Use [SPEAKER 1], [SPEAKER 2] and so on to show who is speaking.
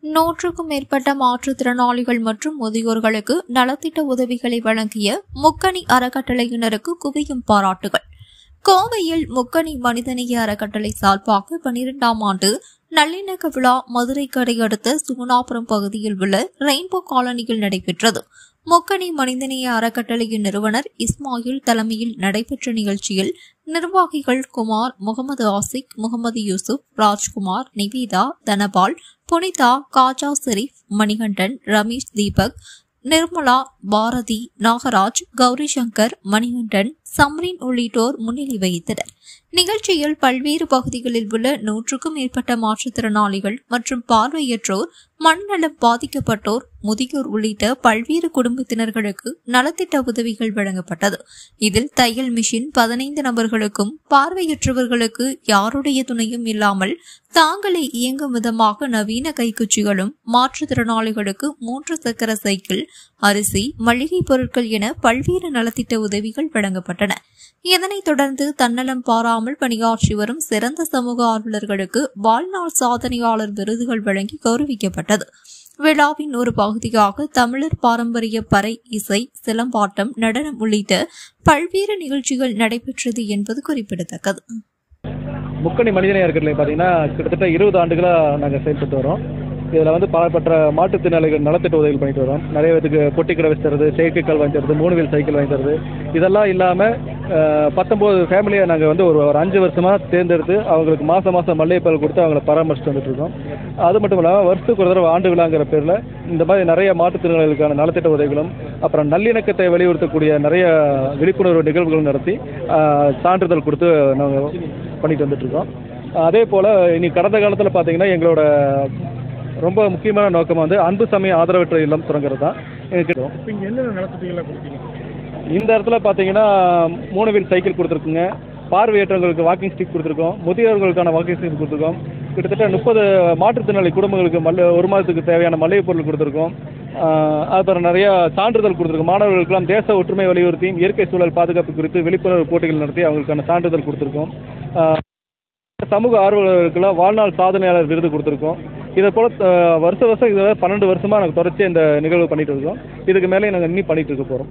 [SPEAKER 1] நூற்றுக்கும் மேற்பட்ட மாற்றுத்திறனாளிகள் மற்றும் முதியோர்களுக்கு நலத்திட்ட உதவிகளை வழங்கிய முக்கணி அறக்கட்டளையினருக்கு குவியும் பாராட்டுகள். கோவையில் முக்கணி மனிதநேய அறக்கட்டளை சார்பாக 12ஆம் ஆண்டு நல்லிணக்க விழா மதுரை கடை அடுத்த சுகுணாபுரம் பகுதியில் உள்ள ரெயின்போ காலனியில் நடைபெற்றது. முக்கணி மனிதநேய அறக்கட்டளையின் நிறுவனர் இஸ்மாயில் தலைமையில் நடைபெற்ற நிகழ்ச்சியில் நிர்வாகிகள் குமார், முகமது ஆசிக், முகமது யூசுப், ராஜ்குமார், நிவேதா, தனபால், புனிதா, காஜா ஷெரீப், மணிகண்டன், ரமேஷ், தீபக், நிர்மலா, பாரதி, நாகராஜ், கௌரி சங்கர், மணிகண்டன், சம்ரீன் உள்ளிட்டோர் முன்னிலை வகித்தனர். நிகழ்ச்சியில் பல்வேறு பகுதிகளில் உள்ள 100க்கும் மேற்பட்ட மாற்றுத்திறனாளிகள் மற்றும் பார்வையற்றோர், மனநலம் பாதிக்கப்பட்டோர், முதியோர் உள்ளிட்ட பல்வேறு குடும்பத்தினர்களுக்கு நலத்திட்ட உதவிகள் வழங்கப்பட்டது. இதில் தையல் மிஷின் 15 நபர்களுக்கும், பார்வையற்றவர்களுக்கு யாருடைய துணையும் இல்லாமல் தாங்களே இயங்கும் விதமாக நவீன கைக்குச்சிகளும், மாற்றுத்திறனாளிகளுக்கு 3 சக்கர சைக்கிள், அரிசி, மளிகை பொருட்கள் என பல்வேறு நலத்திட்ட உதவிகள் வழங்கப்பட்டன. இதனைத் தொடர்ந்து தன்னலம் பாராமல் பணியாற்றி வரும் சிறந்த சமூக ஆர்வலர்களுக்கு வாழ்நாள் சாதனையாளர் விருதுகள் வழங்கி கௌரவிக்கப்பட்டது. விழாவின் ஒரு பகுதியாக தமிழர் பாரம்பரிய பறை இசை, சிலம்பாட்டம், நடனம் உள்ளிட்ட பல்வேறு நிகழ்ச்சிகள் நடைபெற்றது என்பது குறிப்பிடத்தக்கது.
[SPEAKER 2] முக்கணி மனிதநேய அறக்கட்டளை பார்த்தீங்கன்னா கிட்டத்தட்ட 20 ஆண்டுகளாக நாங்கள் செயல்பட்டு வரோம். இதில் பலப்பட்ட மாற்றுத்திறனாளிகள் நலத்திட்ட உதவிகள் பண்ணிட்டு வரோம். நிறைய பேருக்கு பொட்டி கடை வச்சு தருது, செயற்கைக்கால் வாங்கி தருது, 3 வீல் சைக்கிள் வாங்கி தருது. இதெல்லாம் இல்லாமல் 19 ஃபேமிலியை நாங்கள் ஒரு 5 வருஷமாக தேர்ந்தெடுத்து அவங்களுக்கு மாதம் மல்லிகை பால் கொடுத்து அவங்கள பராமரிச்சுட்டு வந்துட்டு இருக்கோம். அது மட்டும் இல்லாமல் வருஷத்துக்கு ஒரு தடவை ஆண்டு விழாங்கிற பேரில் இந்த மாதிரி நிறைய மாற்றுத்திறனாளிகளுக்கான நலத்திட்ட உதவிகளும், அப்புறம் நல்லிணக்கத்தை வலியுறுத்தக்கூடிய நிறைய விழிப்புணர்வு நிகழ்வுகளும் நடத்தி சான்றிதழ் கொடுத்து நாங்கள் பண்ணிட்டு வந்துட்டு இருக்கோம். அதே போல் இனி கடந்த காலத்தில் பார்த்தீங்கன்னா எங்களோட ரொம்ப முக்கியமான நோக்கம் அன்பு சமய ஆதரவற்ற இல்லம் தொடங்குறது தான். இந்த இடத்துல பார்த்தீங்கன்னா 3 வீல் சைக்கிள் கொடுத்துருக்குங்க, பார்வையற்றவங்களுக்கு வாக்கிங் ஸ்டிக் கொடுத்துருக்கோம், முதியோர்களுக்கான வாக்கிங் ஸ்டிக் கொடுத்துருக்கோம். கிட்டத்தட்ட 30 மாற்றுத்திறனாளி குடும்பங்களுக்கு 1 மாதத்துக்கு தேவையான மளிகை பொருள் கொடுத்துருக்கோம். அப்புறம் நிறைய சான்றிதழ் கொடுத்துருக்கோம். மாணவர்களுக்கெல்லாம் தேச ஒற்றுமை வலியுறுத்தியும் இயற்கை சூழல் பாதுகாப்பு குறித்து விழிப்புணர்வு போட்டிகள் நடத்தி அவங்களுக்கான சான்றிதழ் கொடுத்துருக்கோம். சமூக ஆர்வலர்களுக்கெல்லாம் வாழ்நாள் சாதனையாளர் விருது கொடுத்துருக்கோம். இதை போல வருஷம் இதில் 12 வருஷமாக நாங்கள் தொடர்ச்சி இந்த நிகழ்வு பண்ணிட்டு இருக்கோம். இதுக்கு மேலே நாங்கள் இன்னும் பண்ணிட்டு இருக்க போகிறோம்.